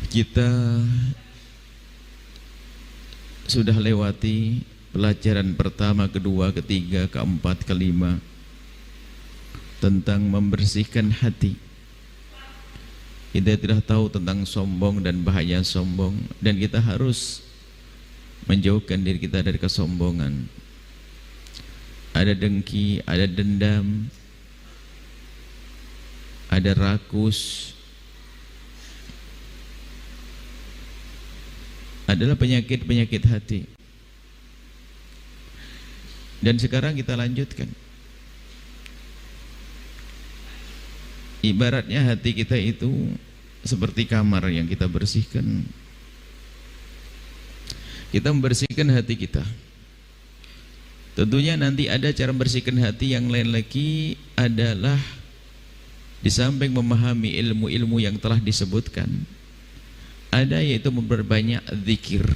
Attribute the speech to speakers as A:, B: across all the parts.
A: Kita sudah lewati pelajaran pertama, kedua, ketiga, keempat, kelima tentang membersihkan hati. Kita tidak tahu tentang sombong dan bahaya sombong, dan kita harus menjauhkan diri kita dari kesombongan. Ada dengki, ada dendam, ada rakus, adalah penyakit-penyakit hati. Dan sekarang kita lanjutkan. Ibaratnya hati kita itu seperti kamar yang kita bersihkan. Kita membersihkan hati kita. Tentunya nanti ada cara membersihkan hati yang lain lagi, adalah di samping memahami ilmu-ilmu yang telah disebutkan, ada yaitu memperbanyak zikir.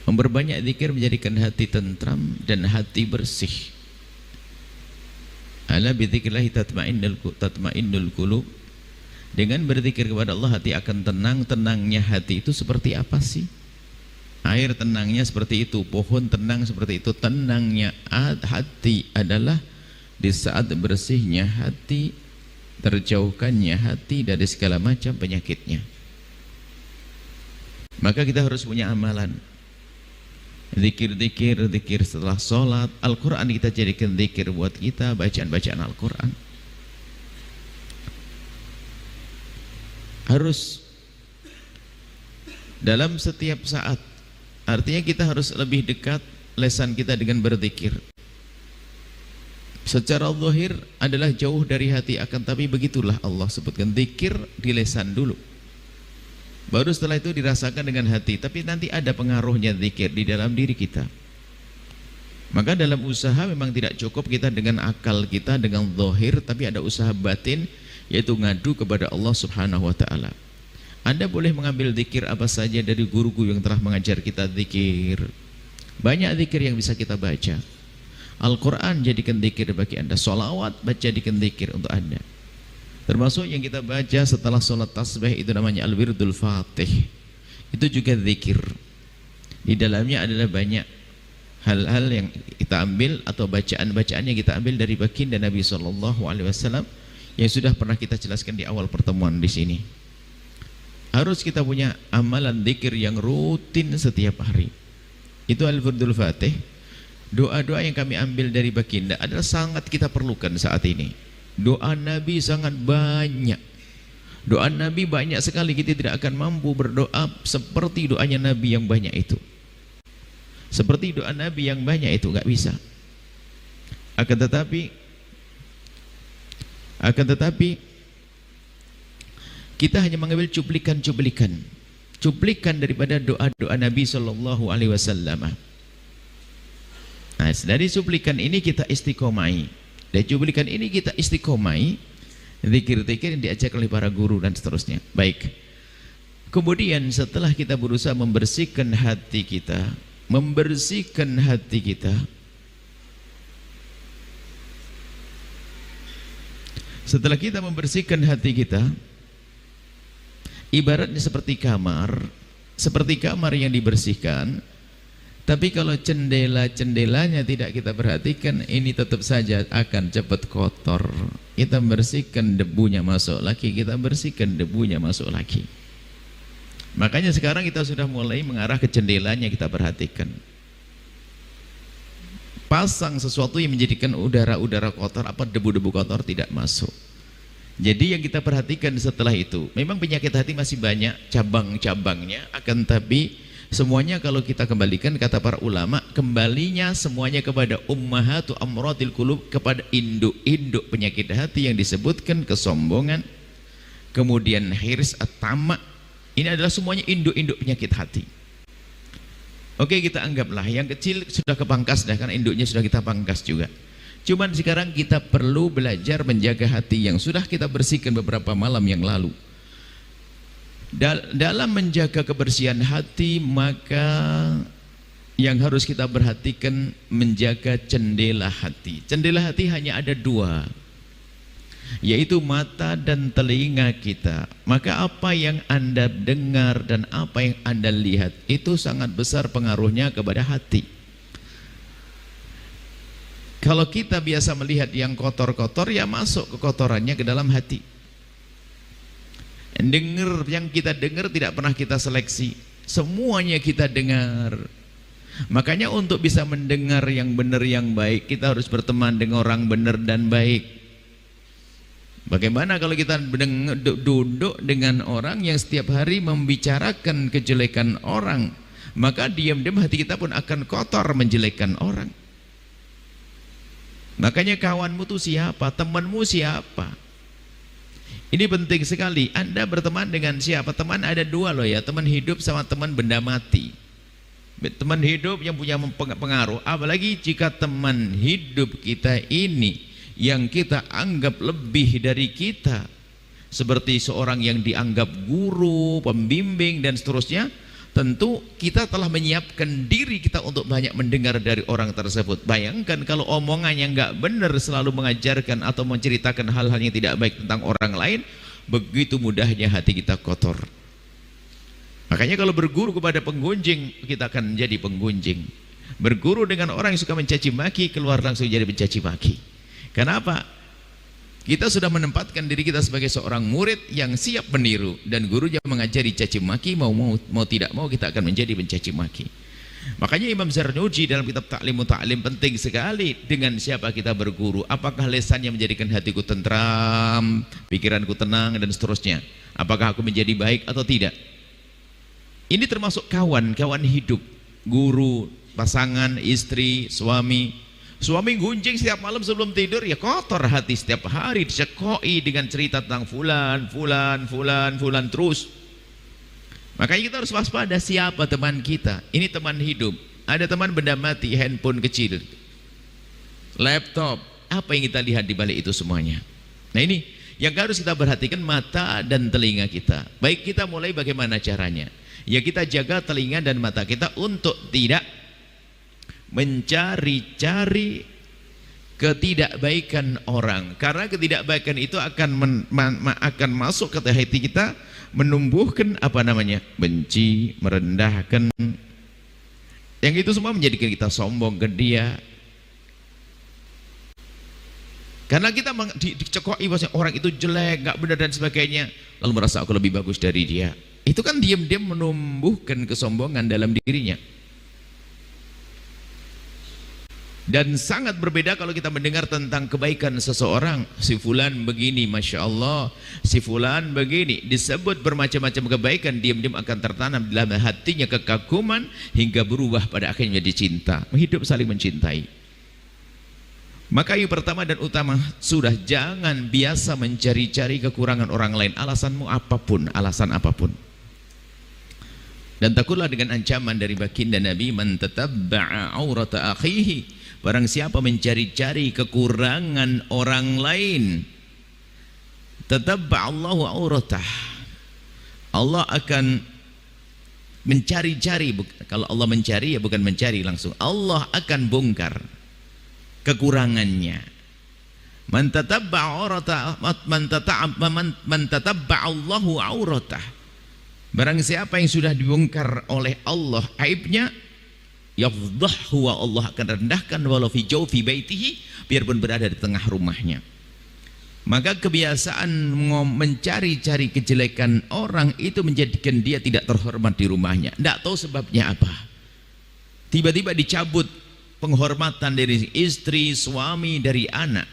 A: Memperbanyak zikir menjadikan hati tentram dan hati bersih. Ala bidzikrillah tatmainnul qulub. Dengan berzikir kepada Allah hati akan tenang. Tenangnya hati itu seperti apa sih? Air tenangnya seperti itu, pohon tenang seperti itu. Tenangnya hati adalah di saat bersihnya hati, terjauhkannya hati dari segala macam penyakitnya. Maka kita harus punya amalan. Zikir setelah sholat. Al-Quran kita jadikan zikir buat kita, bacaan-bacaan Al-Quran. Harus dalam setiap saat. Artinya kita harus lebih dekat lesan kita dengan berzikir. Secara zahir adalah jauh dari hati, akan tapi begitulah Allah sebutkan, zikir di lesan dulu, baru setelah itu dirasakan dengan hati. Tapi nanti ada pengaruhnya zikir di dalam diri kita. Maka dalam usaha memang tidak cukup kita dengan akal kita, dengan zahir, tapi ada usaha batin, yaitu ngadu kepada Allah Subhanahu wa ta'ala. Anda boleh mengambil zikir apa saja dari guru-guru yang telah mengajar kita zikir. Banyak zikir yang bisa kita baca. Al-Quran jadikan zikir bagi Anda. Sholawat jadikan zikir untuk Anda. Termasuk yang kita baca setelah sholat tasbih itu namanya Al-Wirdul Fatih. Itu juga zikir. Di dalamnya adalah banyak hal-hal yang kita ambil, atau bacaan-bacaan yang kita ambil dari baginda Nabi SAW yang sudah pernah kita jelaskan di awal pertemuan di sini. Harus kita punya amalan zikir yang rutin setiap hari. Itu Al-Wirdul Fatih. Doa-doa yang kami ambil dari baginda adalah sangat kita perlukan saat ini. Doa Nabi sangat banyak. Doa Nabi banyak sekali. Kita tidak akan mampu berdoa seperti doanya Nabi yang banyak itu. Seperti doa Nabi yang banyak itu, nggak bisa. Akan tetapi kita hanya mengambil cuplikan daripada doa-doa Nabi SAW. Nah, dari cuplikan ini kita istiqomai. Dari cuplikan ini kita istiqomai zikir-zikir yang diajarkan oleh para guru dan seterusnya. Baik. Kemudian setelah kita berusaha membersihkan hati kita, setelah kita membersihkan hati kita, ibaratnya seperti kamar yang dibersihkan. Tapi kalau jendelanya tidak kita perhatikan, ini tetap saja akan cepat kotor. Kita bersihkan, debunya masuk lagi. Makanya sekarang kita sudah mulai mengarah ke jendelanya, kita perhatikan. Pasang sesuatu yang menjadikan udara-udara kotor, debu-debu kotor tidak masuk. Jadi yang kita perhatikan setelah itu, memang penyakit hati masih banyak cabang-cabangnya, akan tapi semuanya kalau kita kembalikan, kata para ulama, kembalinya semuanya kepada ummahatu amradil qulub, kepada induk-induk penyakit hati yang disebutkan kesombongan, kemudian hirs, at-tama. Ini adalah semuanya induk-induk penyakit hati. Oke, kita anggaplah yang kecil sudah kepangkas dah, karena induknya sudah kita pangkas juga. Cuman sekarang kita perlu belajar menjaga hati yang sudah kita bersihkan beberapa malam yang lalu. Dalam menjaga kebersihan hati, maka yang harus kita perhatikan menjaga jendela hati. Jendela hati hanya ada dua. yaitu mata dan telinga kita. Maka apa yang Anda dengar dan apa yang Anda lihat itu sangat besar pengaruhnya kepada hati. Kalau kita biasa melihat yang kotor-kotor, ya masuk kekotorannya ke dalam hati. Yang kita dengar tidak pernah kita seleksi, semuanya kita dengar. Makanya untuk bisa mendengar yang benar yang baik, kita harus berteman dengan orang benar dan baik. Bagaimana kalau kita duduk dengan orang yang setiap hari membicarakan kejelekan orang, maka diam-diam hati kita pun akan kotor menjelekkan orang. Makanya kawanmu itu siapa, temanmu siapa. Ini penting sekali. Anda berteman dengan siapa? Teman ada dua loh ya, teman hidup sama teman benda mati. Teman hidup yang punya pengaruh, apalagi jika teman hidup kita ini yang kita anggap lebih dari kita, seperti seorang yang dianggap guru, pembimbing dan seterusnya. Tentu kita telah menyiapkan diri kita untuk banyak mendengar dari orang tersebut. Bayangkan kalau omongannya nggak benar, selalu mengajarkan atau menceritakan hal-hal yang tidak baik tentang orang lain, begitu mudahnya hati kita kotor. Makanya kalau berguru kepada penggunjing, kita akan menjadi penggunjing. Berguru dengan orang yang suka mencaci maki, keluar langsung jadi mencaci maki. Kenapa? Kita sudah menempatkan diri kita sebagai seorang murid yang siap meniru, dan gurunya mengajari caci maki, mau tidak mau kita akan menjadi mencaci maki. Makanya Imam Zarnuji dalam kitab Ta'limu Ta'lim penting sekali dengan siapa kita berguru. Apakah lesannya menjadikan hatiku tentram, pikiranku tenang dan seterusnya? Apakah aku menjadi baik atau tidak? Ini termasuk kawan hidup, guru, pasangan, istri, suami. Suami gunjing setiap malam sebelum tidur, ya kotor hati setiap hari dicekoi dengan cerita tentang fulan terus. Makanya kita harus waspada siapa teman kita. Ini teman hidup. Ada teman benda mati, handphone kecil, laptop. Apa yang kita lihat di balik itu semuanya? Nah ini yang harus kita perhatikan, mata dan telinga kita. Baik, kita mulai bagaimana caranya? Ya kita jaga telinga dan mata kita untuk tidak mencari-cari ketidakbaikan orang, karena ketidakbaikan itu akan masuk ke hati kita, menumbuhkan benci, merendahkan, yang itu semua menjadikan kita sombong ke dia, karena kita dicekoi bahwa orang itu jelek, nggak benar dan sebagainya, lalu merasa aku lebih bagus dari dia. Itu kan diam-diam menumbuhkan kesombongan dalam dirinya. Dan sangat berbeda kalau kita mendengar tentang kebaikan seseorang. Si fulan begini, Masya Allah, si fulan begini, disebut bermacam-macam kebaikan, diam-diam akan tertanam dalam hatinya kekaguman, hingga berubah pada akhirnya menjadi cinta. Hidup saling mencintai. Maka yang pertama dan utama, sudah jangan biasa mencari-cari kekurangan orang lain, alasanmu apapun, alasan apapun. Dan takutlah dengan ancaman dari baginda Nabi, man tatabba'a aurata akhihi, barang siapa mencari-cari kekurangan orang lain, tatabba'allahu auratah, Allah akan mencari-cari. Kalau Allah mencari, ya bukan mencari langsung, Allah akan bongkar kekurangannya. Man tatabba'a auratah, man tatabba'allahu auratah, barang siapa yang sudah dibongkar oleh Allah aibnya, yafdhahu, wa Allah akan rendahkan walau fi jawfi baitihi, biarpun berada di tengah rumahnya. Maka kebiasaan mencari-cari kejelekan orang itu menjadikan dia tidak terhormat di rumahnya. Tidak tahu sebabnya apa. Tiba-tiba dicabut penghormatan dari istri, suami, dari anak.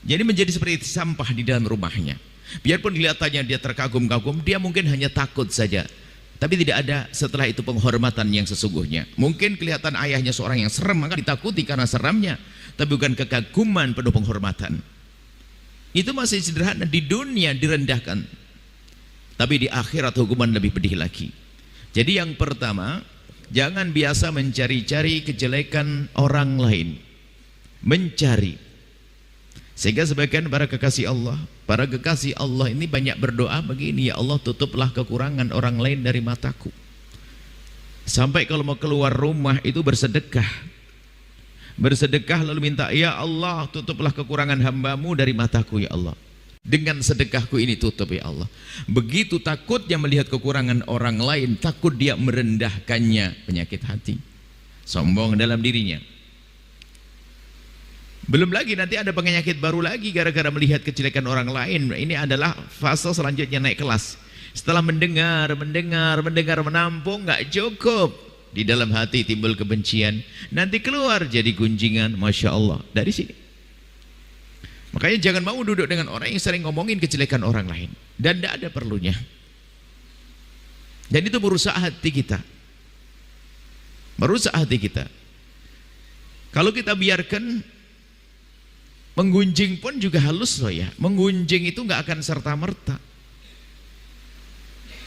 A: Jadi menjadi seperti sampah di dalam rumahnya. Biarpun kelihatannya dia terkagum-kagum, dia mungkin hanya takut saja. Tapi tidak ada setelah itu penghormatan yang sesungguhnya. Mungkin kelihatan ayahnya seorang yang serem, maka ditakuti karena seramnya, tapi bukan kekaguman, penuh penghormatan. Itu masih sederhana, di dunia direndahkan, tapi di akhirat hukuman lebih pedih lagi. Jadi yang pertama, jangan biasa mencari-cari kejelekan orang lain. Mencari. Sehingga sebagian para kekasih Allah ini banyak berdoa begini, ya Allah tutuplah kekurangan orang lain dari mataku. Sampai kalau mau keluar rumah itu bersedekah lalu minta, ya Allah tutuplah kekurangan hambamu dari mataku ya Allah. Dengan sedekahku ini tutup ya Allah. Begitu takutnya melihat kekurangan orang lain, takut dia merendahkannya, penyakit hati, sombong dalam dirinya. Belum lagi nanti ada penyakit baru lagi gara-gara melihat kejelekan orang lain. Ini adalah fase selanjutnya, naik kelas. Setelah mendengar, menampung, nggak cukup. Di dalam hati timbul kebencian, nanti keluar jadi gunjingan, Masya Allah, dari sini. Makanya jangan mau duduk dengan orang yang sering ngomongin kejelekan orang lain, dan tidak ada perlunya. Dan itu merusak hati kita, merusak hati kita. Kalau kita biarkan, menggunjing pun juga halus loh ya. Menggunjing itu nggak akan serta merta.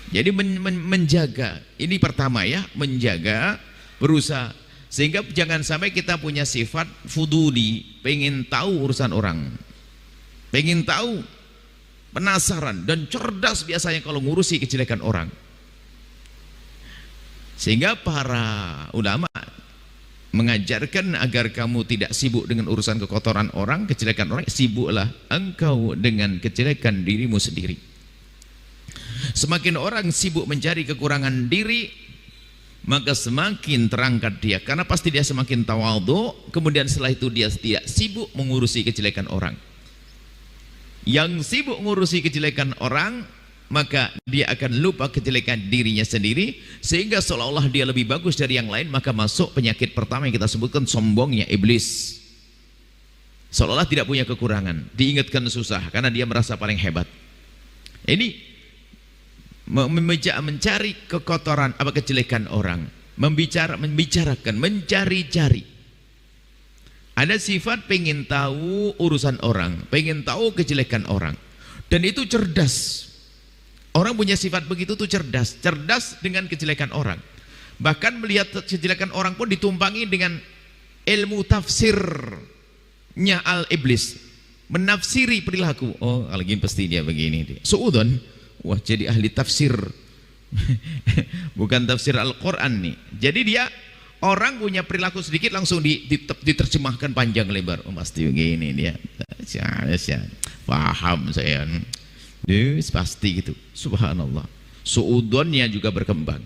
A: Jadi menjaga, ini pertama ya, menjaga, berusaha, sehingga jangan sampai kita punya sifat fuduli, pengen tahu urusan orang, pengen tahu, penasaran dan cerdas biasanya kalau ngurusi kejelekan orang. Sehingga para ulama mengajarkan agar kamu tidak sibuk dengan urusan kekotoran orang, kejelekan orang, sibuklah engkau dengan kejelekan dirimu sendiri. Semakin orang sibuk mencari kekurangan diri, maka semakin terangkat dia, karena pasti dia semakin tawadhu. Kemudian setelah itu dia tidak sibuk mengurusi kejelekan orang. Yang sibuk mengurusi kejelekan orang, maka dia akan lupa kejelekan dirinya sendiri, sehingga seolah-olah dia lebih bagus dari yang lain. Maka masuk penyakit pertama yang kita sebutkan, sombongnya iblis. Seolah-olah tidak punya kekurangan, diingatkan susah karena dia merasa paling hebat. Ini mencari kekotoran, kejelekan orang, membicarakan, mencari-cari. Ada sifat pengen tahu urusan orang, pengen tahu kejelekan orang, dan itu cerdas. Orang punya sifat begitu tuh cerdas, cerdas dengan kejelekan orang. Bahkan melihat kejelekan orang pun ditumpangi dengan ilmu tafsirnya al-iblis, menafsiri perilaku. Oh, lagi pasti dia begini dia. Suudon. Wah, jadi ahli tafsir. Bukan tafsir Al-Quran nih. Jadi dia, orang punya perilaku sedikit langsung diterjemahkan panjang lebar. Oh, pasti begini dia. Paham saya. Pasti gitu. Subhanallah. Suudonnya juga berkembang.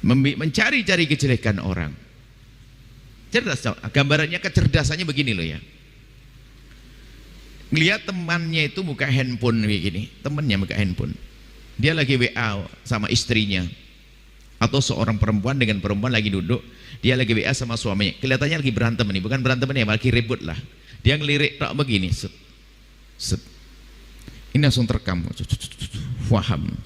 A: Mencari-cari kejelekan orang. Cerdas. Gambarannya kecerdasannya begini loh ya. Lihat temannya itu buka handphone kayak gini, temannya buka handphone, dia lagi WA sama istrinya, atau seorang perempuan dengan perempuan lagi duduk, dia lagi WA sama suaminya, kelihatannya lagi berantem nih, bukan berantem nih, lagi ribut lah. Dia ngelirik tak begini, set, set. Ini langsung terekam, paham.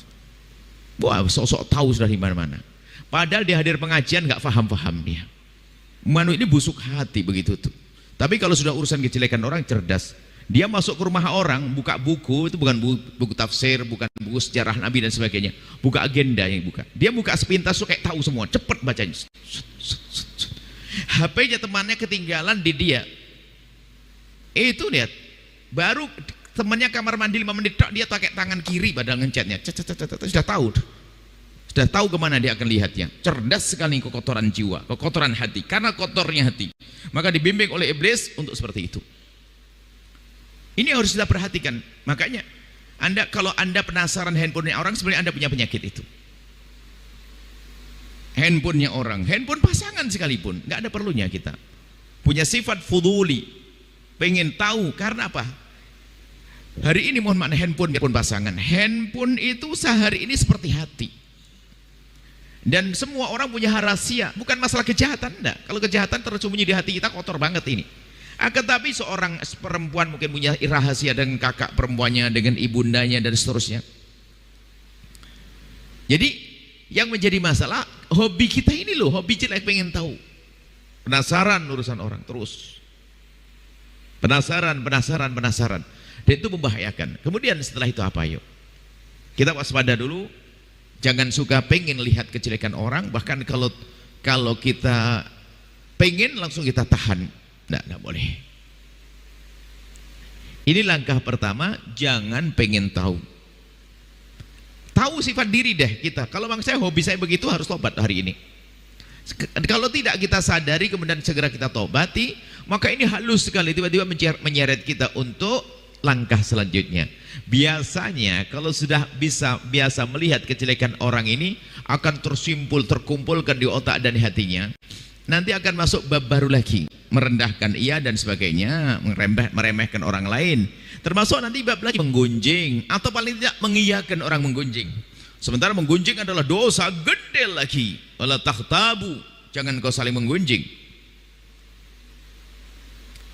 A: Wah, sok-sok tahu sudah di mana-mana. Padahal dia hadir pengajian nggak paham-paham dia. Manu ini busuk hati begitu tuh. Tapi kalau sudah urusan kejelekan orang, cerdas. Dia masuk ke rumah orang, buka buku, itu bukan buku tafsir, bukan buku sejarah Nabi dan sebagainya, buka agenda yang buka. Dia buka sepintas tuh kayak tahu semua, cepet bacanya. HP-nya temannya ketinggalan di dia. Itu lihat, baru temannya kamar mandi 5 menit, dia pakai tangan kiri padahal ngencetnya. Sudah tahu. Sudah tahu kemana dia akan lihatnya. Cerdas sekali kekotoran jiwa, kekotoran hati. Karena kotornya hati, maka dibimbing oleh iblis untuk seperti itu. Ini harus kita perhatikan. Makanya kalau anda penasaran handphonenya orang, sebenarnya anda punya penyakit itu. Handphonenya orang, handphone pasangan sekalipun, nggak ada perlunya kita punya sifat fuduli, pengen tahu. Karena apa? Hari ini mohon maaf, handphone pasangan, handphone itu sehari ini seperti hati. Dan semua orang punya rahasia, bukan masalah kejahatan, enggak. Kalau kejahatan tersembunyi di hati kita, kotor banget ini. Akan tapi seorang perempuan mungkin punya rahasia dengan kakak perempuannya, dengan ibundanya dan seterusnya. Jadi yang menjadi masalah, hobi kita ini loh, hobi jelek, pengen tahu, penasaran urusan orang terus, penasaran, dan itu membahayakan. Kemudian setelah itu apa? Yuk kita waspada dulu, jangan suka pengen lihat kejelekan orang. Bahkan kalau kita pengen, langsung kita tahan. Tidak boleh. Ini langkah pertama, jangan pengen tahu. Tahu sifat diri deh kita. Kalau bang saya hobi saya begitu, harus tobat hari ini. Kalau tidak kita sadari kemudian segera kita tobati, maka ini halus sekali tiba-tiba menyeret kita untuk langkah selanjutnya. Biasanya kalau sudah biasa melihat kejelekan orang ini, akan terkumpulkan di otak dan hatinya. Nanti akan masuk bab baru lagi, merendahkan ia dan sebagainya, meremehkan orang lain. Termasuk nanti bab lagi menggunjing, atau paling tidak mengiyakan orang menggunjing. Sementara menggunjing adalah dosa gede lagi. Wala takhtabu, jangan kau saling menggunjing.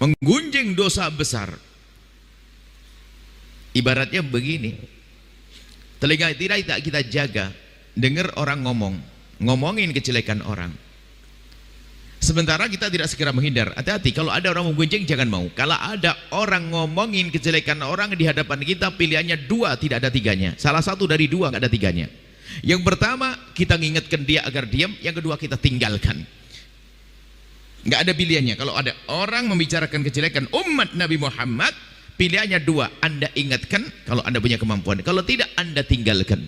A: Menggunjing dosa besar. Ibaratnya begini, telinga tidak kita jaga, dengar orang ngomongin kejelekan orang. Sementara kita tidak segera menghindar. Hati-hati, kalau ada orang menggunjing jangan mau. Kalau ada orang ngomongin kejelekan orang di hadapan kita, pilihannya dua, tidak ada tiganya. Salah satu dari dua, nggak ada tiganya. Yang pertama, kita ngingetkan dia agar diam. Yang kedua, kita tinggalkan. Nggak ada pilihannya. Kalau ada orang membicarakan kejelekan umat Nabi Muhammad, pilihannya dua. Anda ingatkan kalau Anda punya kemampuan. Kalau tidak, Anda tinggalkan.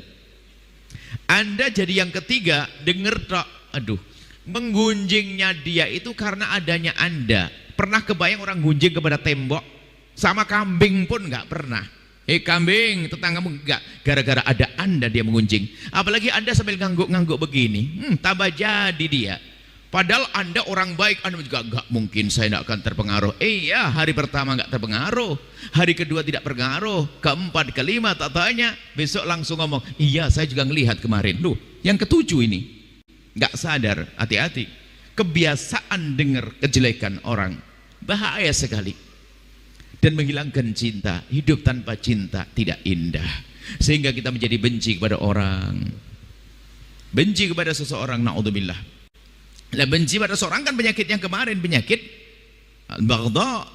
A: Anda jadi yang ketiga, dengar tak, aduh, menggunjingnya dia itu karena adanya Anda. Pernah kebayang orang gunjing kepada tembok? Sama kambing pun nggak pernah. Kambing, tetanggamu enggak. Gara-gara ada Anda dia menggunjing. Apalagi Anda sambil ngangguk-ngangguk begini, tambah jadi dia. Padahal Anda orang baik, Anda juga enggak mungkin saya tidak akan terpengaruh. Iya, hari pertama enggak terpengaruh, hari kedua tidak terpengaruh, keempat, kelima tak tanya, besok langsung ngomong, iya saya juga ngelihat kemarin. Loh, yang ketujuh ini nggak sadar. Hati-hati, kebiasaan dengar kejelekan orang bahaya sekali dan menghilangkan cinta. Hidup tanpa cinta tidak indah, sehingga kita menjadi benci kepada orang, benci kepada seseorang. Naudzubillah. Lah, benci pada seorang kan penyakit yang kemarin, penyakit al-baghdha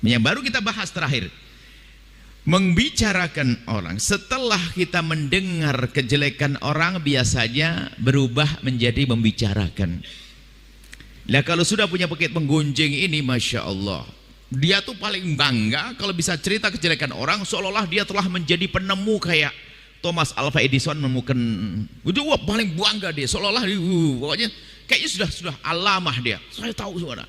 A: yang baru kita bahas terakhir. Membicarakan orang, setelah kita mendengar kejelekan orang, biasanya berubah menjadi membicarakan. Nah, kalau sudah punya penyakit menggunjing ini, Masya Allah, dia tuh paling bangga kalau bisa cerita kejelekan orang, seolah-olah dia telah menjadi penemu kayak Thomas Alva Edison menemukan. Wah, paling bangga dia, seolah-olah pokoknya kayaknya sudah alamah dia. Saya tahu suara.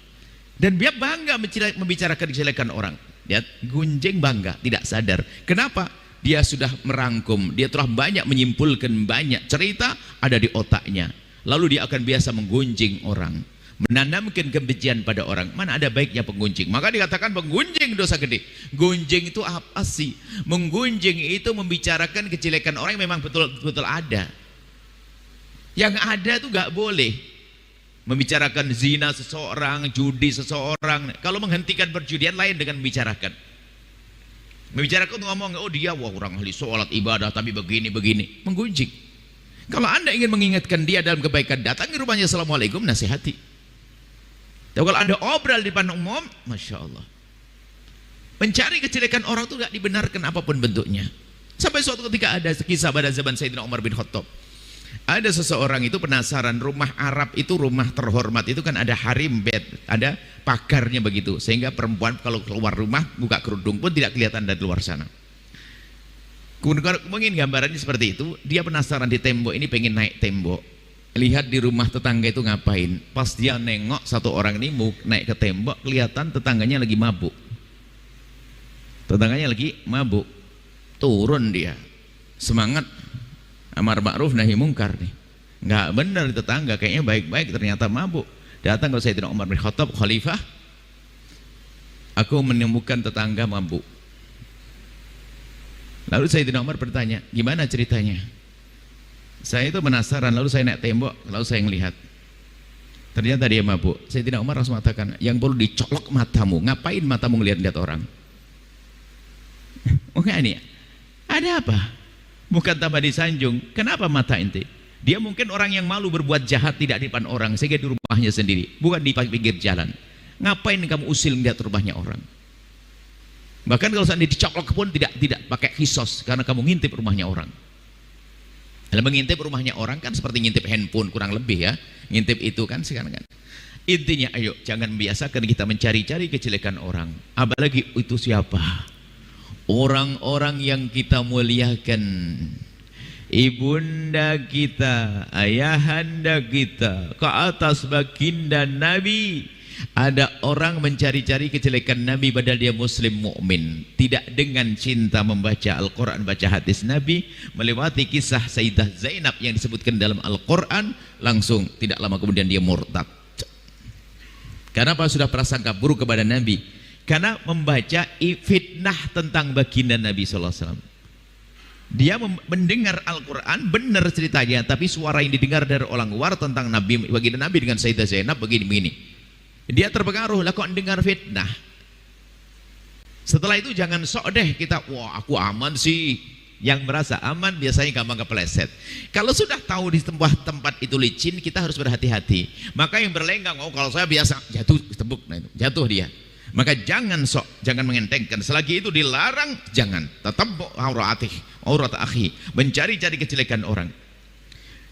A: Dan dia bangga membicarakan kejelekan orang. Dia gunjing bangga, tidak sadar. Kenapa? Dia sudah merangkum, dia telah banyak menyimpulkan banyak cerita ada di otaknya. Lalu dia akan biasa menggunjing orang, menanamkan kebencian pada orang. Mana ada baiknya penggunjing? Maka dikatakan penggunjing dosa gede. Gunjing itu apa sih? Menggunjing itu membicarakan kejelekan orang yang memang betul-betul ada. Yang ada itu gak boleh. Membicarakan zina seseorang, judi seseorang. Kalau menghentikan perjudian lain dengan membicarakan. Membicarakan untuk ngomong, oh dia wah orang ahli sholat ibadah tapi begini. Menggunjing. Kalau Anda ingin mengingatkan dia dalam kebaikan, datangi rumahnya, assalamualaikum, nasihati. Tapi kalau Anda obral di depan umum, Masya Allah, mencari kejelekan orang itu gak dibenarkan apapun bentuknya. Sampai suatu ketika ada kisah pada zaman Sayyidina Umar bin Khattab. Ada seseorang itu penasaran, rumah Arab itu rumah terhormat itu kan ada harim bed, ada pagarnya begitu, sehingga perempuan kalau keluar rumah buka kerudung pun tidak kelihatan dari luar sana. Mungkin gambarannya seperti itu. Dia penasaran di tembok ini, pengen naik tembok, lihat di rumah tetangga itu ngapain. Pas dia nengok satu orang ini mau naik ke tembok, kelihatan tetangganya lagi mabuk. Turun dia, semangat amar ma'ruf nahi mungkar nih. Nggak benar tetangga, kayaknya baik-baik, ternyata mabuk. Datang ke Sayyidina Umar bin Khattab, Khalifah, aku menemukan tetangga mabuk. Lalu Sayyidina Umar bertanya, gimana ceritanya? Saya itu penasaran, lalu saya naik tembok, lalu saya melihat ternyata dia mabuk. Sayyidina Umar langsung mengatakan, yang perlu dicolok matamu, ngapain matamu ngeliat-liat orang? Oh enggak nih, ada apa? Bukan tambah disanjung. Kenapa mata ente? Dia mungkin orang yang malu berbuat jahat tidak di depan orang, sehingga di rumahnya sendiri, bukan di pinggir jalan. Ngapain kamu usil melihat rumahnya orang? Bahkan kalau seandainya dicolok pun tidak pakai kisos, karena kamu ngintip rumahnya orang. Kalau mengintip rumahnya orang kan seperti ngintip handphone kurang lebih ya. Ngintip itu kan sekarang kan. Intinya ayo jangan biasakan kita mencari-cari kejelekan orang. Apalagi itu siapa? Orang-orang yang kita muliakan, ibunda kita, ayahanda kita, ke atas baginda Nabi, Ada orang mencari-cari kejelekan Nabi padahal dia muslim mukmin, tidak dengan cinta membaca Al-Quran, baca hadis Nabi, melewati kisah Sayyidah Zainab yang disebutkan dalam Al-Quran, langsung tidak lama kemudian dia murtad. Kenapa? Sudah prasangka buruk kepada Nabi, karena membaca fitnah tentang baginda Nabi SAW. Dia mendengar Al-Quran, benar ceritanya, tapi suara yang didengar dari orang luar tentang Nabi, baginda Nabi dengan Sayyidah Zainab begini-begini. Dia terpengaruh, lah kok dengar fitnah. Setelah itu jangan sok deh kita, wah aku aman sih. Yang merasa aman biasanya gampang kepleset. Kalau sudah tahu di tempat itu licin, kita harus berhati-hati. Maka yang berlenggang, oh kalau saya biasa jatuh tebuk, nah itu jatuh dia. Maka jangan sok, jangan mengentengkan. Selagi itu dilarang, jangan. Tetap aurat akhi, mencari-cari kejelekan orang.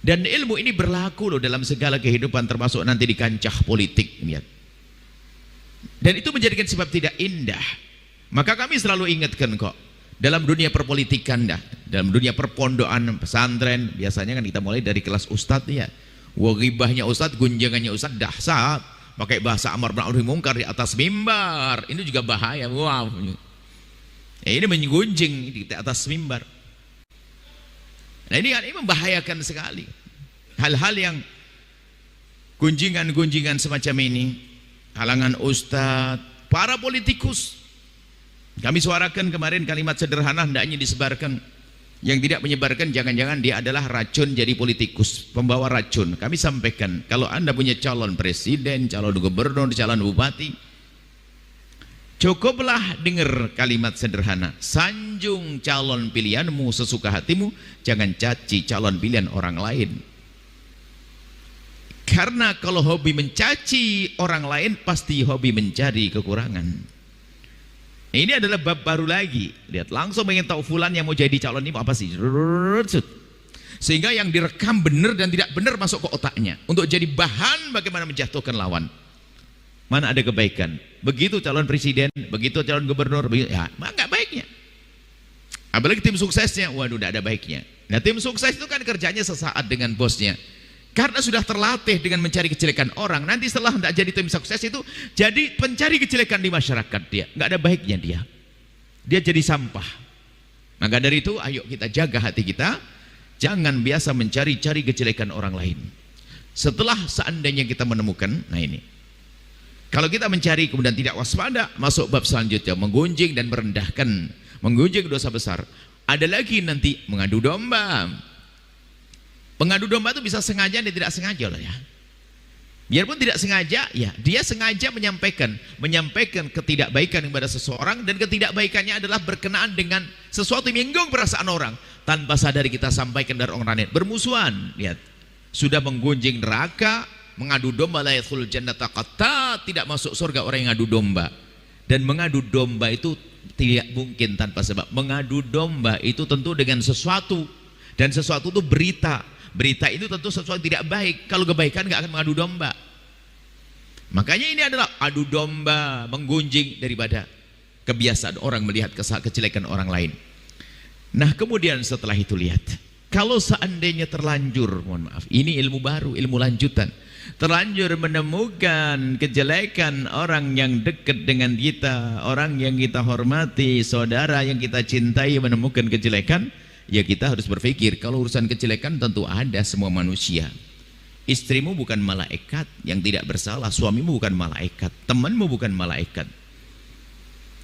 A: Dan ilmu ini berlaku loh dalam segala kehidupan, termasuk nanti di kancah politik. Lihat. Dan itu menjadikan sebab tidak indah. Maka kami selalu ingatkan kok, dalam dunia perpolitikan dah, dalam dunia perpondokan pesantren, biasanya kan kita mulai dari kelas ustadz ya. Ghibahnya ustadz, gunjangannya ustadz dahsyat, pakai bahasa amar ma'ruf nahi munkar di atas mimbar. Ini juga bahaya. Wow. Ini menggunjing di atas mimbar. Nah ini membahayakan sekali. Hal-hal yang gunjingan-gunjingan semacam ini, halangan ustadz, para politikus. Kami suarakan kemarin kalimat sederhana hendaknya disebarkan. Yang tidak menyebarkan jangan-jangan dia adalah racun jadi politikus, pembawa racun. Kami sampaikan, kalau Anda punya calon presiden, calon gubernur, calon bupati, cukuplah dengar kalimat sederhana. Sanjung calon pilihanmu sesuka hatimu, jangan caci calon pilihan orang lain. Karena kalau hobi mencaci orang lain, pasti hobi mencari kekurangan. Ini adalah bab baru lagi. Lihat, langsung ingin tahu fulan yang mau jadi calon ini apa sih? Sehingga yang direkam benar dan tidak benar masuk ke otaknya untuk jadi bahan bagaimana menjatuhkan lawan. Mana ada kebaikan? Begitu calon presiden, begitu calon gubernur, begitu, ya, enggak baiknya. Apalagi tim suksesnya, waduh, tidak ada baiknya. Nah, tim sukses itu kan kerjanya sesaat dengan bosnya. Karena sudah terlatih dengan mencari kejelekan orang, nanti setelah tidak jadi tim sukses itu jadi pencari kejelekan di masyarakat dia. Enggak ada baiknya dia. Dia jadi sampah. Maka dari itu, ayo kita jaga hati kita. Jangan biasa mencari-cari kejelekan orang lain. Setelah seandainya kita menemukan, nah ini. Kalau kita mencari kemudian tidak waspada, masuk bab selanjutnya, menggunjing dan merendahkan. Menggunjing dosa besar. Ada lagi nanti mengadu domba. Pengadu domba itu bisa sengaja dan tidak sengaja loh ya. Biarpun tidak sengaja, ya dia sengaja menyampaikan ketidakbaikan kepada seseorang, dan ketidakbaikannya adalah berkenaan dengan sesuatu yang menyinggung perasaan orang. Tanpa sadar kita sampaikan dari orang lain. Bermusuhan, lihat. Sudah menggunjing neraka, mengadu domba, la yadkhulul jannata qatta, tidak masuk surga orang yang ngadu domba. Dan mengadu domba itu tidak mungkin tanpa sebab. Mengadu domba itu tentu dengan sesuatu, dan sesuatu itu berita. Berita itu tentu sesuatu tidak baik. Kalau kebaikan nggak akan mengadu domba. Makanya ini adalah adu domba, menggunjing daripada kebiasaan orang melihat kejelekan orang lain. Nah kemudian setelah itu lihat, kalau seandainya terlanjur, mohon maaf, ini ilmu baru, ilmu lanjutan, terlanjur menemukan kejelekan orang yang dekat dengan kita, orang yang kita hormati, saudara yang kita cintai menemukan kejelekan, ya kita harus berpikir, kalau urusan kejelekan tentu ada semua manusia. Istrimu bukan malaikat yang tidak bersalah, suamimu bukan malaikat, temanmu bukan malaikat.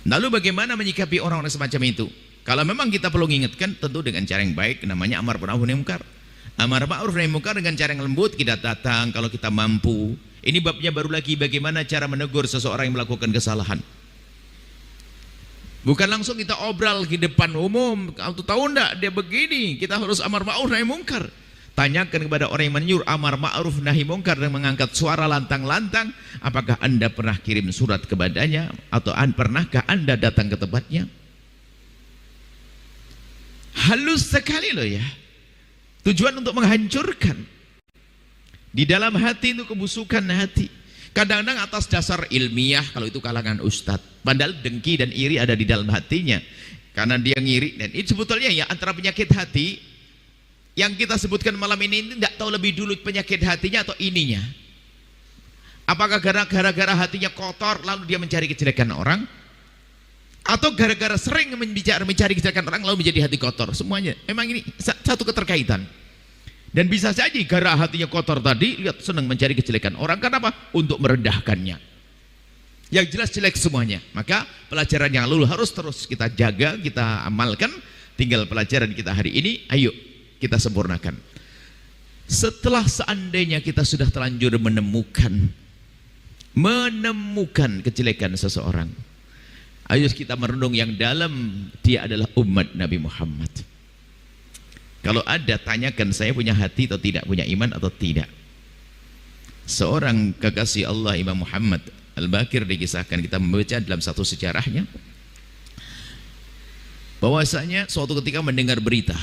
A: Lalu bagaimana menyikapi orang-orang semacam itu? Kalau memang kita perlu mengingatkan, tentu dengan cara yang baik, namanya amar ma'ruf nahi munkar. Amar ma'ruf nahi munkar dengan cara yang lembut, kita datang kalau kita mampu. Ini babnya baru lagi, bagaimana cara menegur seseorang yang melakukan kesalahan. Bukan langsung kita obral di depan umum, kamu tahu enggak dia begini, kita harus amar ma'ruf nahi munkar. Tanyakan kepada orang yang menyuruh amar ma'ruf nahi munkar dan mengangkat suara lantang-lantang, apakah Anda pernah kirim surat kepadanya, atau pernahkah Anda datang ke tempatnya? Halus sekali loh ya. Tujuan untuk menghancurkan. Di dalam hati itu kebusukan hati. Kadang-kadang atas dasar ilmiah, kalau itu kalangan ustadz, padahal dengki dan iri ada di dalam hatinya. Karena dia ngiri, dan itu sebetulnya ya antara penyakit hati yang kita sebutkan malam ini tidak tahu lebih dulu penyakit hatinya atau ininya. Apakah gara-gara hatinya kotor lalu dia mencari kejelekan orang? Atau gara-gara sering mencari kejelekan orang lalu menjadi hati kotor? Semuanya. Memang ini satu keterkaitan. Dan bisa saja gara hatinya kotor tadi, lihat senang mencari kejelekan orang. Kenapa? Untuk merendahkannya. Yang jelas jelek semuanya. Maka pelajaran yang lalu harus terus kita jaga, kita amalkan. Tinggal pelajaran kita hari ini, ayo kita sempurnakan. Setelah seandainya kita sudah terlanjur menemukan kejelekan seseorang, ayo kita merenung yang dalam, dia adalah umat Nabi Muhammad. Kalau ada, tanyakan, saya punya hati atau tidak, punya iman atau tidak. Seorang kekasih Allah, Imam Muhammad Al-Baqir, dikisahkan, kita membaca dalam satu sejarahnya, bahwasanya suatu ketika mendengar berita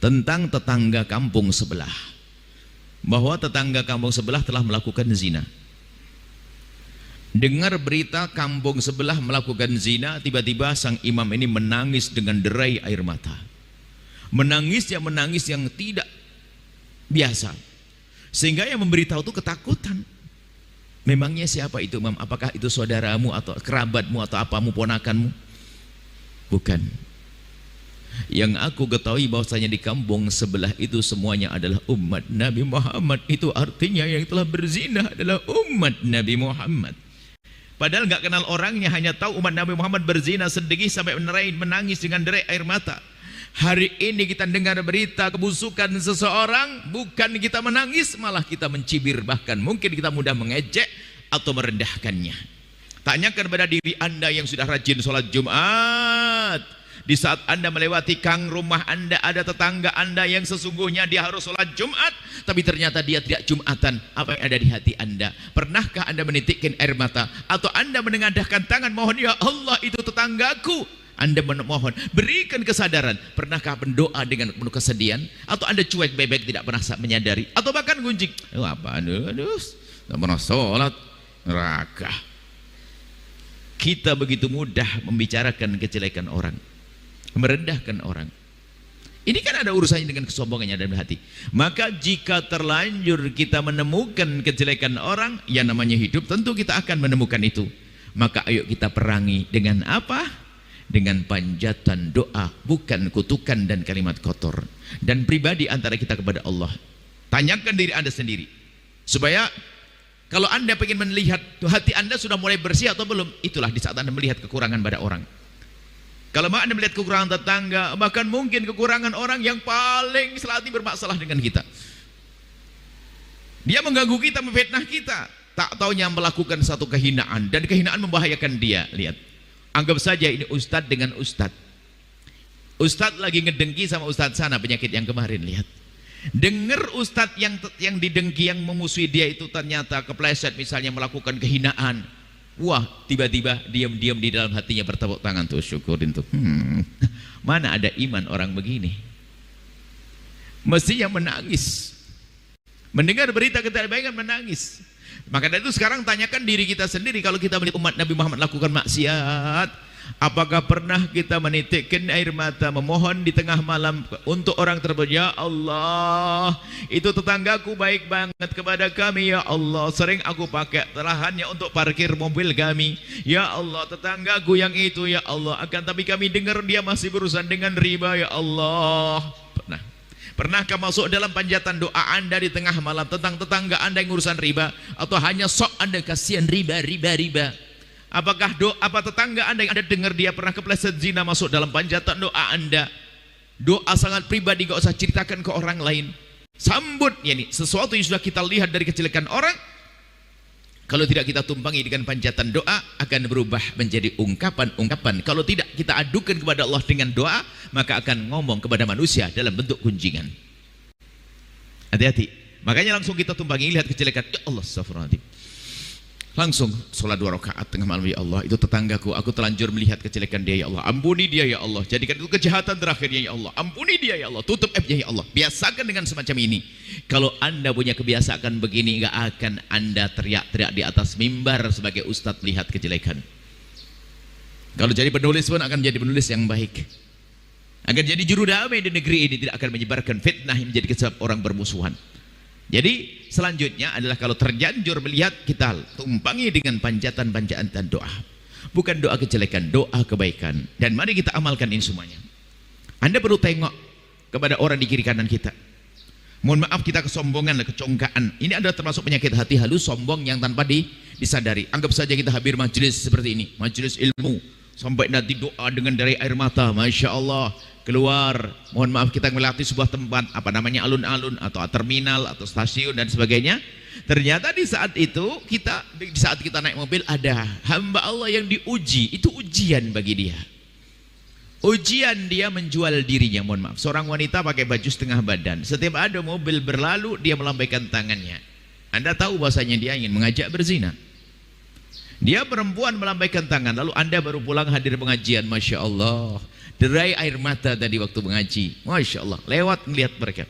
A: tentang tetangga kampung sebelah, bahwa tetangga kampung sebelah telah melakukan zina. Dengar berita kampung sebelah melakukan zina, tiba-tiba sang imam ini menangis dengan derai air mata. Menangis yang tidak biasa, sehingga yang memberitahu itu ketakutan. Memangnya siapa itu, imam? Apakah itu saudaramu atau kerabatmu atau apamu, ponakanmu? Bukan. Yang aku ketahui bahwasanya di kampung sebelah itu semuanya adalah umat Nabi Muhammad. Itu artinya yang telah berzina adalah umat Nabi Muhammad. Padahal nggak kenal orangnya, hanya tahu umat Nabi Muhammad berzina, sedih sampai menangis dengan derai air mata. Hari ini kita dengar berita kebusukan seseorang, bukan kita menangis, malah kita mencibir, bahkan mungkin kita mudah mengejek atau merendahkannya. Tanyakan pada diri Anda yang sudah rajin sholat Jumat. Di saat Anda melewati kang rumah Anda, ada tetangga Anda yang sesungguhnya dia harus sholat Jumat, tapi ternyata dia tidak Jumatan. Apa yang ada di hati Anda? Pernahkah Anda menitikkan air mata? Atau Anda menengadahkan tangan, mohon ya Allah itu tetanggaku? Anda memohon, berikan kesadaran. Pernahkah berdoa dengan penuh kesedihan? Atau Anda cuek bebek, tidak pernah menyadari? Atau bahkan gunjing, apa? Aduh, tak pernah sholat, neraka. Kita begitu mudah membicarakan kejelekan orang, merendahkan orang. Ini kan ada urusannya dengan kesombongannya dalam hati. Maka jika terlanjur kita menemukan kejelekan orang, yang namanya hidup, tentu kita akan menemukan itu. Maka ayo kita perangi dengan apa? Dengan panjatan doa, bukan kutukan dan kalimat kotor. Dan pribadi antara kita kepada Allah. Tanyakan diri Anda sendiri, supaya kalau Anda ingin melihat hati Anda sudah mulai bersih atau belum, itulah di saat Anda melihat kekurangan pada orang. Kalau Anda melihat kekurangan tetangga, bahkan mungkin kekurangan orang yang paling selati bermasalah dengan kita, dia mengganggu kita, memfitnah kita, tak taunya melakukan satu kehinaan, dan kehinaan membahayakan dia. Lihat, anggap saja ini ustadz dengan ustadz. Ustadz lagi ngedengki sama ustadz sana, penyakit yang kemarin, lihat. Dengar ustadz yang didengki, yang memusuhi dia itu ternyata kepleset misalnya melakukan kehinaan. Wah, tiba-tiba diam-diam di dalam hatinya bertepuk tangan, tuh syukurin tuh. Mana ada iman orang begini? Mestinya menangis. Mendengar berita ketidakbaikan menangis. Maka dari itu sekarang tanyakan diri kita sendiri, kalau kita melihat umat Nabi Muhammad lakukan maksiat, apakah pernah kita menitikkan air mata memohon di tengah malam untuk orang tersebut? Ya Allah, itu tetanggaku baik banget kepada kami, ya Allah, sering aku pakai lahannya untuk parkir mobil kami, ya Allah, tetanggaku yang itu, ya Allah, akan tapi kami dengar dia masih berurusan dengan riba, ya Allah. Pernahkah masuk dalam panjatan doa Anda di tengah malam tentang tetangga Anda yang urusan riba? Atau hanya sok Anda kasihan riba? Apakah apa tetangga Anda yang Anda dengar dia pernah kepleset zina masuk dalam panjatan doa Anda? Doa sangat pribadi, gak usah ceritakan ke orang lain. Sambut, ya nih, sesuatu yang sudah kita lihat dari kejelekan orang, kalau tidak kita tumpangi dengan panjatan doa, akan berubah menjadi ungkapan-ungkapan. Kalau tidak kita adukan kepada Allah dengan doa, maka akan ngomong kepada manusia dalam bentuk gunjingan. Hati-hati. Makanya langsung kita tumpangi, lihat kejelekan, ya Allah, astagfirullahaladzim. Langsung sholat 2 rakaat tengah malam, ya Allah, itu tetanggaku, aku telanjur melihat kejelekan dia, ya Allah, ampuni dia, ya Allah, jadikan itu kejahatan terakhirnya, ya Allah, ampuni dia, ya Allah, tutup aibnya, ya Allah. Biasakan dengan semacam ini. Kalau Anda punya kebiasaan begini, gak akan Anda teriak-teriak di atas mimbar sebagai ustadz lihat kejelekan. Kalau jadi penulis pun akan jadi penulis yang baik, akan jadi juru damai di negeri ini, tidak akan menyebarkan fitnah yang menjadi sebab orang bermusuhan. Jadi selanjutnya adalah kalau terlanjur melihat, kita tumpangi dengan panjatan-panjatan dan doa. Bukan doa kejelekan, doa kebaikan. Dan mari kita amalkan ini semuanya. Anda perlu tengok kepada orang di kiri kanan kita. Mohon maaf, kita kesombongan, kecongkaan. Ini adalah termasuk penyakit hati halus, sombong yang tanpa disadari. Anggap saja kita hadir majelis seperti ini, majelis ilmu, sampai nanti doa dengan dari air mata, Masya Allah, keluar. Mohon maaf, kita melewati sebuah tempat, apa namanya, alun-alun atau terminal atau stasiun dan sebagainya. Ternyata di saat itu di saat kita naik mobil, ada hamba Allah yang diuji. Itu ujian bagi dia. Ujian dia menjual dirinya. Mohon maaf, seorang wanita pakai baju setengah badan. Setiap ada mobil berlalu, dia melambaikan tangannya. Anda tahu bahasanya dia ingin mengajak berzina. Dia perempuan melambaikan tangan. Lalu Anda baru pulang hadir pengajian, Masya Allah, derai air mata tadi waktu mengaji, Masya Allah, lewat melihat mereka.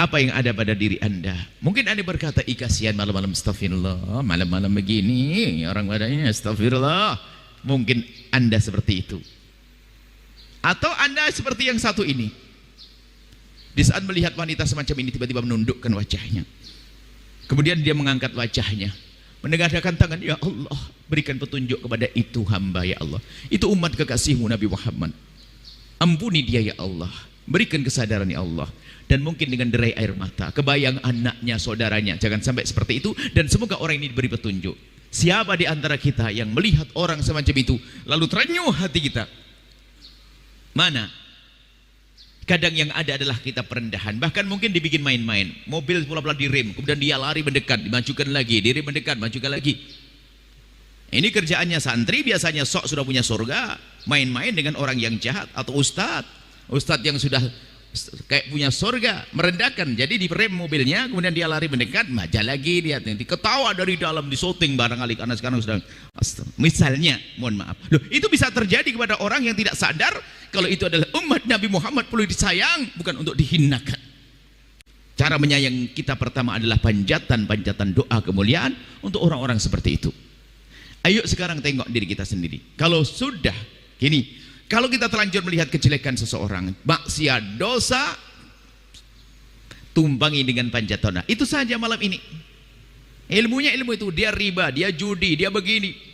A: Apa yang ada pada diri Anda? Mungkin Anda berkata, kasihan malam-malam, astagfirullah, malam-malam begini orang badannya, astagfirullah. Mungkin Anda seperti itu. Atau Anda seperti yang satu ini. Di saat melihat wanita semacam ini, tiba-tiba menundukkan wajahnya. Kemudian dia mengangkat wajahnya, menengadahkan tangan, ya Allah, berikan petunjuk kepada itu hamba, ya Allah. Itu umat kekasihmu Nabi Muhammad. Ampuni dia, ya Allah. Berikan kesadaran, ya Allah. Dan mungkin dengan derai air mata, kebayang anaknya, saudaranya. Jangan sampai seperti itu. Dan semoga orang ini diberi petunjuk. Siapa di antara kita yang melihat orang semacam itu, lalu terenyuh hati kita? Mana? Kadang yang ada adalah kita perendahan. Bahkan mungkin dibikin main-main. Mobil pula-pula direm, kemudian dia lari mendekat, dimajukan lagi, direm mendekat, majukan lagi. Ini kerjaannya santri, biasanya sok sudah punya surga, main-main dengan orang yang jahat. Atau ustadz yang sudah kayak punya surga, merendahkan. Jadi di rem mobilnya, kemudian dia lari mendekat, maju lagi, dia nanti ketawa dari dalam, disoting barangkali karena sekarang sudah, misalnya, mohon maaf. Loh, itu bisa terjadi kepada orang yang tidak sadar kalau itu adalah umat Nabi Muhammad, perlu disayang, bukan untuk dihinakan. Cara menyayang kita pertama adalah panjatan-panjatan doa kemuliaan untuk orang-orang seperti itu. Ayo sekarang tengok diri kita sendiri. Kalau sudah gini, kalau kita terlanjur melihat kejelekan seseorang, maksiat, dosa, tumpangi dengan panjatan. Itu saja malam ini. Ilmunya ilmu itu, dia riba, dia judi, dia begini.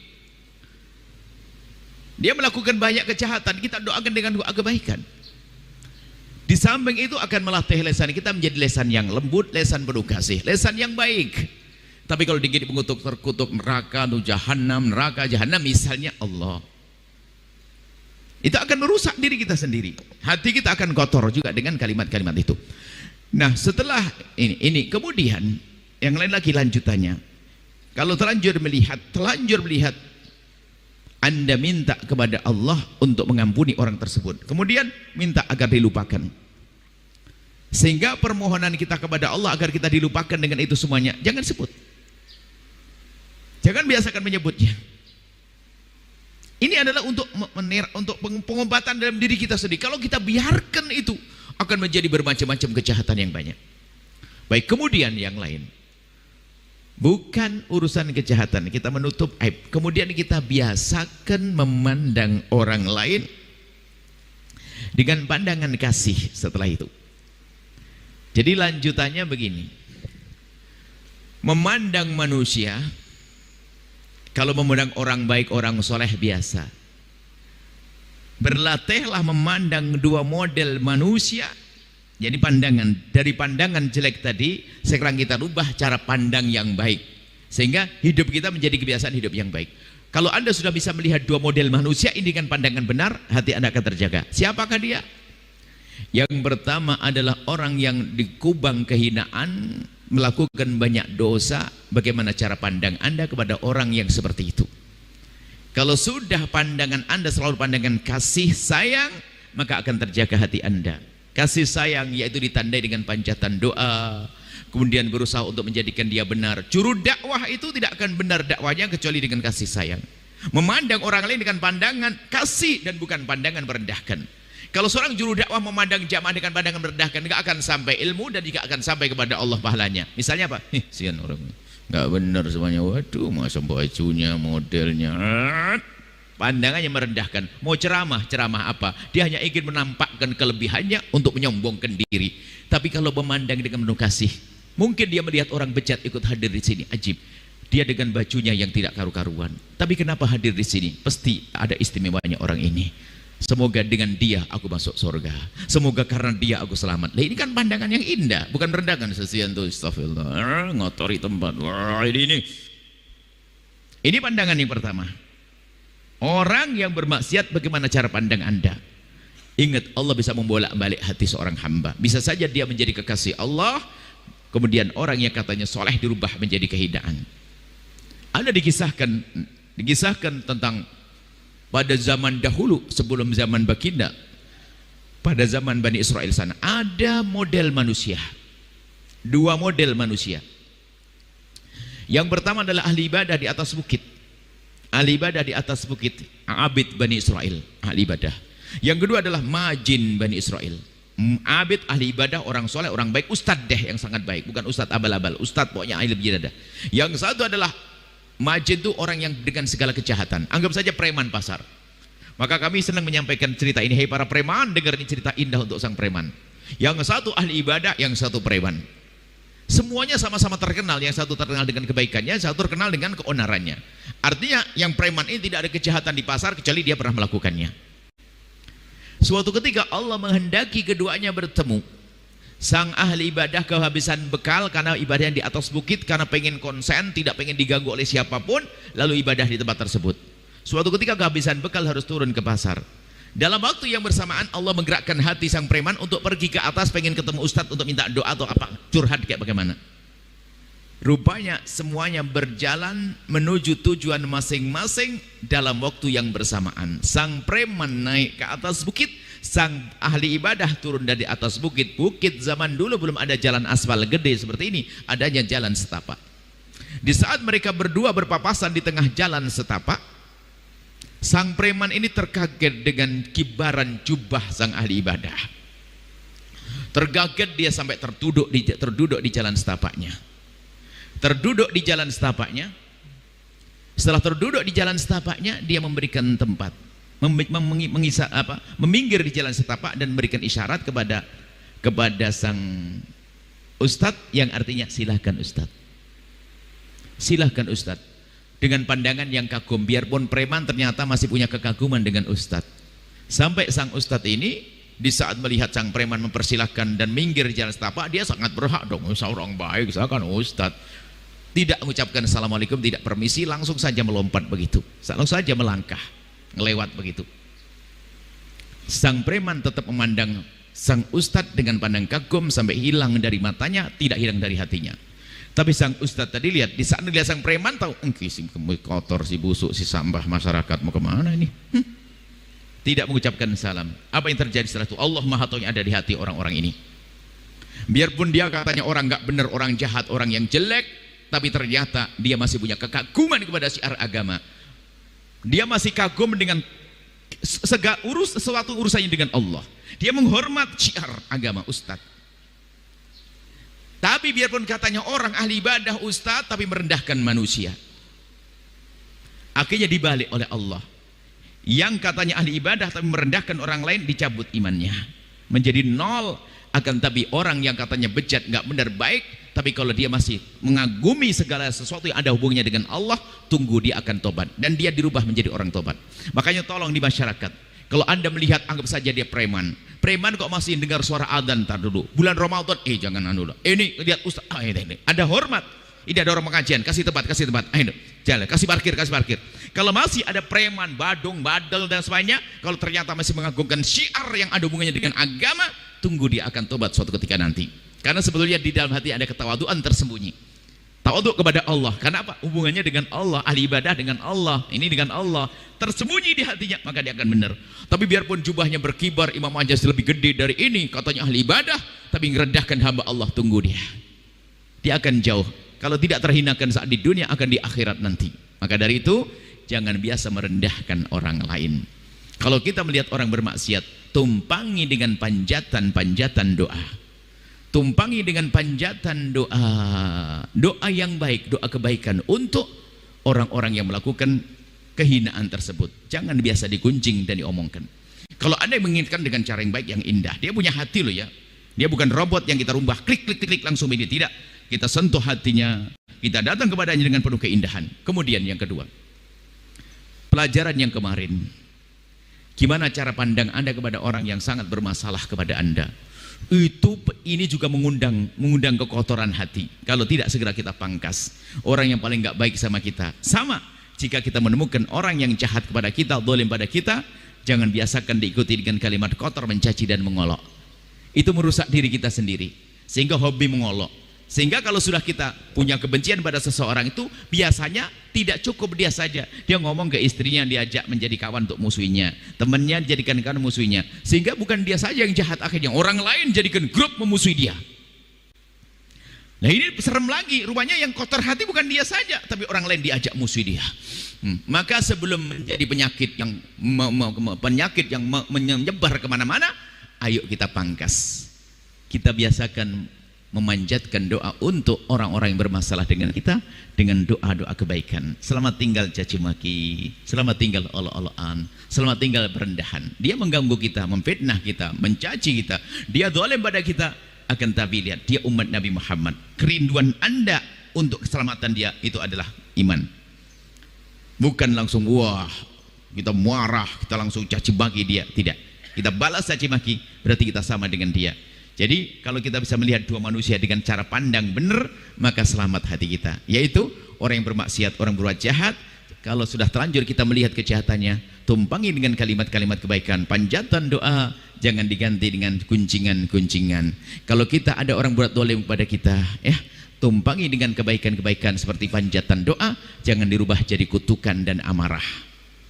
A: Dia melakukan banyak kejahatan, kita doakan dengan doa kebaikan. Di samping itu akan melatih lesan kita menjadi lesan yang lembut, lesan penuh kasih, lesan yang baik. Tapi kalau dikit mengutuk, terkutuk, neraka, neraka, jahanam, misalnya Allah, itu akan merusak diri kita sendiri. Hati kita akan kotor juga dengan kalimat-kalimat itu. Nah, setelah ini kemudian yang lain lagi lanjutannya. Kalau terlanjur melihat Anda minta kepada Allah untuk mengampuni orang tersebut. Kemudian minta agar dilupakan. Sehingga permohonan kita kepada Allah agar kita dilupakan dengan itu semuanya, jangan sebut. Jangan biasakan menyebutnya. Ini adalah untuk pengobatan dalam diri kita sendiri. Kalau kita biarkan itu, akan menjadi bermacam-macam kejahatan yang banyak. Baik, kemudian yang lain. Bukan urusan kejahatan, kita menutup aib. Kemudian kita biasakan memandang orang lain dengan pandangan kasih setelah itu. Jadi lanjutannya begini. Memandang manusia, kalau memandang orang baik, orang soleh biasa. Berlatihlah memandang dua model manusia. Jadi dari pandangan jelek tadi, sekarang kita rubah cara pandang yang baik. Sehingga hidup kita menjadi kebiasaan hidup yang baik. Kalau Anda sudah bisa melihat dua model manusia ini dengan pandangan benar, hati Anda akan terjaga. Siapakah dia? Yang pertama adalah orang yang dikubang kehinaan, melakukan banyak dosa. Bagaimana cara pandang Anda kepada orang yang seperti itu? Kalau sudah pandangan Anda selalu pandangan kasih sayang, maka akan terjaga hati Anda. Kasih sayang yaitu ditandai dengan panjatan doa, kemudian berusaha untuk menjadikan dia benar. Juru dakwah itu tidak akan benar dakwahnya kecuali dengan kasih sayang. Memandang orang lain dengan pandangan kasih dan bukan pandangan merendahkan. Kalau seorang juru dakwah memandang jamaah dengan pandangan merendahkan, tidak akan sampai ilmu dan tidak akan sampai kepada Allah pahalanya. Misalnya apa? Sian orang nggak benar semuanya. Waduh, masa bajunya, modelnya. Pandangannya merendahkan. Mau ceramah apa? Dia hanya ingin menampakkan kelebihannya untuk menyombongkan diri. Tapi kalau memandang dengan penuh kasih, mungkin dia melihat orang bejat ikut hadir di sini. Ajib. Dia dengan bajunya yang tidak karu-karuan. Tapi kenapa hadir di sini? Pasti ada istimewanya orang ini. Semoga dengan dia aku masuk surga. Semoga karena dia aku selamat. Nah, ini kan pandangan yang indah, bukan merendahkan. Sesian tuh, astagfirullah, ngotori tempat. Wah, ini. Ini pandangan yang pertama. Orang yang bermaksiat, bagaimana cara pandang Anda? Ingat, Allah bisa membolak-balik hati seorang hamba. Bisa saja dia menjadi kekasih Allah, kemudian orang yang katanya soleh dirubah menjadi kehinaan. Ada dikisahkan tentang pada zaman dahulu sebelum zaman baginda, pada zaman Bani Israel sana, ada model manusia. Dua model manusia. Yang pertama adalah ahli ibadah di atas bukit. Ahli ibadah di atas bukit, abid Bani Israel, ahli ibadah. Yang kedua adalah majin Bani Israel. Abid, ahli ibadah, orang soleh, orang baik, ustadz deh yang sangat baik, bukan ustadz abal-abal, ustadz pokoknya ahli ibadah. Yang satu adalah majin, itu orang yang dengan segala kejahatan. Anggap saja preman pasar. Maka kami senang menyampaikan cerita ini. Hei para preman, dengar ini cerita indah untuk sang preman. Yang satu ahli ibadah, yang satu preman. Semuanya sama-sama terkenal. Yang satu terkenal dengan kebaikannya, yang satu terkenal dengan keonarannya. Artinya yang preman ini tidak ada kejahatan di pasar kecuali dia pernah melakukannya. Suatu ketika Allah menghendaki keduanya bertemu. Sang ahli ibadah kehabisan bekal karena ibadah yang di atas bukit, karena pengen konsen, tidak pengen diganggu oleh siapapun, lalu ibadah di tempat tersebut. Suatu ketika kehabisan bekal harus turun ke pasar. Dalam waktu yang bersamaan Allah menggerakkan hati sang preman untuk pergi ke atas, pengen ketemu ustadz untuk minta doa atau apa, curhat kayak bagaimana. Rupanya semuanya berjalan menuju tujuan masing-masing dalam waktu yang bersamaan. Sang preman naik ke atas bukit, sang ahli ibadah turun dari atas bukit. Bukit zaman dulu belum ada jalan aspal gede seperti ini, adanya jalan setapak. Di saat mereka berdua berpapasan di tengah jalan setapak, sang preman ini terkaget dengan kibaran jubah sang ahli ibadah. Terkaget dia sampai terduduk di jalan setapaknya. Terduduk di jalan setapaknya. Setelah terduduk di jalan setapaknya, dia memberikan tempat, meminggir di jalan setapak dan memberikan isyarat kepada sang ustadz, yang artinya silahkan ustadz, silahkan ustadz. Dengan pandangan yang kagum, biarpun preman ternyata masih punya kekaguman dengan ustadz. Sampai sang ustadz ini di saat melihat sang preman mempersilahkan dan minggir di jalan setapak, dia sangat berhak dong, seorang baik, saya kan ustadz. Tidak mengucapkan assalamualaikum, tidak permisi, langsung saja melompat begitu, langsung saja melangkah, ngelewat begitu. Sang preman tetap memandang sang ustadz dengan pandang kagum sampai hilang dari matanya, tidak hilang dari hatinya. Tapi sang ustadz tadi lihat, di saat melihat sang preman tahu, si kotor, si busuk, si sampah masyarakat, mau kemana ini? Tidak mengucapkan salam. Apa yang terjadi setelah itu? Allah Maha Tahu yang ada di hati orang-orang ini. Biarpun dia katanya orang nggak benar, orang jahat, orang yang jelek, tapi ternyata dia masih punya kekaguman kepada syiar agama. Dia masih kagum dengan sesuatu urusannya dengan Allah. Dia menghormat syiar agama ustadz. Tapi biarpun katanya orang ahli ibadah ustadz, tapi merendahkan manusia. Akhirnya dibalik oleh Allah. Yang katanya ahli ibadah tapi merendahkan orang lain, dicabut imannya menjadi nol. Akan tapi orang yang katanya bejat, nggak benar, baik, tapi kalau dia masih mengagumi segala sesuatu yang ada hubungannya dengan Allah, tunggu dia akan tobat dan dia dirubah menjadi orang tobat. Makanya tolong di masyarakat, kalau anda melihat, anggap saja dia preman kok masih dengar suara adzan, tar dulu bulan Ramadan, jangan dulu, ini lihat ustaz, ini ada hormat, ini ada orang pengajian, kasih tempat, ayo jalan, kasih parkir. Kalau masih ada preman, badung, badal dan sebagainya, kalau ternyata masih mengagungkan syiar yang ada hubungannya dengan agama, tunggu dia akan tobat suatu ketika nanti. Karena sebetulnya di dalam hati ada ketawaduan tersembunyi, tawadhu kepada Allah. Karena apa? Hubungannya dengan Allah, ahli ibadah dengan Allah, ini dengan Allah, tersembunyi di hatinya, maka dia akan benar. Tapi biarpun jubahnya berkibar, imam aja lebih gede dari ini, katanya ahli ibadah, tapi merendahkan hamba Allah, tunggu dia akan jauh. Kalau tidak terhinakan saat di dunia, akan di akhirat nanti. Maka dari itu, jangan biasa merendahkan orang lain. Kalau kita melihat orang bermaksiat, tumpangi dengan panjatan doa. Tumpangi dengan panjatan doa yang baik, doa kebaikan untuk orang-orang yang melakukan kehinaan tersebut. Jangan biasa digunjing dan diomongkan. Kalau Anda menginginkan dengan cara yang baik, yang indah, dia punya hati loh ya. Dia bukan robot yang kita rubah klik klik klik langsung ini, tidak. Kita sentuh hatinya, kita datang kepadanya dengan penuh keindahan. Kemudian yang kedua, pelajaran yang kemarin, gimana cara pandang Anda kepada orang yang sangat bermasalah kepada Anda. Ini juga mengundang kekotoran hati. Kalau tidak segera kita pangkas orang yang paling nggak baik sama kita. Sama jika kita menemukan orang yang jahat kepada kita, zalim pada kita, jangan biasakan diikuti dengan kalimat kotor, mencaci dan mengolok. Itu merusak diri kita sendiri, sehingga hobi mengolok. Sehingga kalau sudah kita punya kebencian pada seseorang itu, biasanya tidak cukup dia saja. Dia ngomong ke istrinya, diajak menjadi kawan untuk musuhinya, temannya dijadikan kawan musuhinya. Sehingga bukan dia saja yang jahat, akhirnya orang lain jadikan grup memusuhi dia. Nah ini serem lagi, rupanya yang kotor hati bukan dia saja, tapi orang lain diajak musuhi dia. Maka sebelum menjadi penyakit yang menyebar kemana-mana, ayo kita pangkas. Kita biasakan memanjatkan doa untuk orang-orang yang bermasalah dengan kita dengan doa-doa kebaikan. Selamat tinggal caci maki, selamat tinggal olok-olokan, selamat tinggal perendahan. Dia mengganggu kita, memfitnah kita, mencaci kita, dia zalim pada kita. Akan tapi lihat, dia umat Nabi Muhammad. Kerinduan Anda untuk keselamatan dia itu adalah iman. Bukan langsung wah kita marah, kita langsung caci maki dia. Tidak, kita balas caci maki, berarti kita sama dengan dia. Jadi kalau kita bisa melihat dua manusia dengan cara pandang benar, maka selamat hati kita. Yaitu orang yang bermaksiat, orang berbuat jahat, kalau sudah terlanjur kita melihat kejahatannya, tumpangi dengan kalimat-kalimat kebaikan, panjatan doa, jangan diganti dengan guncingan-guncingan. Kalau kita ada orang buat zalim kepada kita, tumpangi dengan kebaikan-kebaikan seperti panjatan doa, jangan dirubah jadi kutukan dan amarah,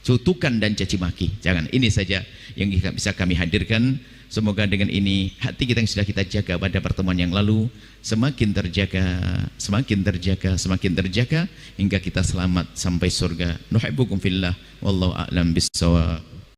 A: cutukan dan caci maki. Jangan. Ini saja yang bisa kami hadirkan. Semoga dengan ini hati kita yang sudah kita jaga pada pertemuan yang lalu semakin terjaga, semakin terjaga, semakin terjaga hingga kita selamat sampai surga. Nuhibbukum fillah, wallahu a'lam bissawab.